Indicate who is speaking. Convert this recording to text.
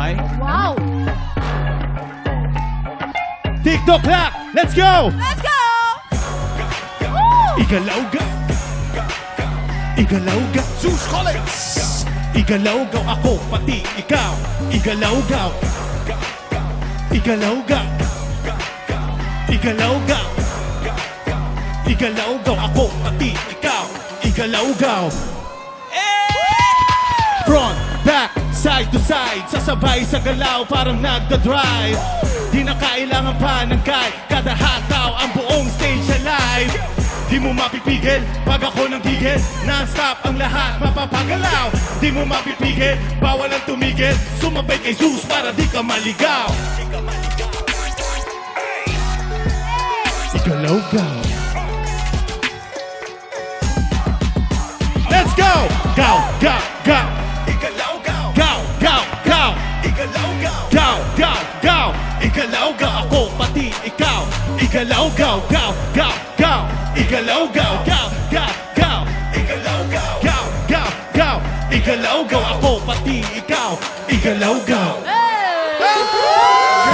Speaker 1: Okay?
Speaker 2: Wow!
Speaker 1: TikTok clock! Let's go!
Speaker 2: Let's go! Woo!
Speaker 1: Igalawgaw! Igalawgaw!
Speaker 3: Zeus Collins!
Speaker 1: Igalawgaw ako, pati ikaw. Igalawgaw! Igalawgaw! Igalawgaw! Igalawgaw ako, pati ikaw. Igalawgaw! Front, back, side to side, sasabay sa galaw parang nagda-drive. Di na kailangan pa ng guide, kada hataw ang buong stage alive. Di mo mapipigil, pag ako nang gigil, non-stop ang lahat mapapagalaw. Di mo mapipigil, bawal ang tumigil, sumabay kay Zeus para di ka maligaw. Igalawgaw. Let's go! Go, go, go!
Speaker 3: Igalawgaw!
Speaker 1: Go, go, go!
Speaker 3: Igalawgaw!
Speaker 1: Go, go, go! Igalawgaw ako, pati ikaw. Igalawgaw, go, go, go! Igalawgaw, go, go, go!
Speaker 3: Igalawgaw!
Speaker 1: Go, go, go! Igalawgaw ako, pati ikaw. Igalawgaw.
Speaker 2: Hey!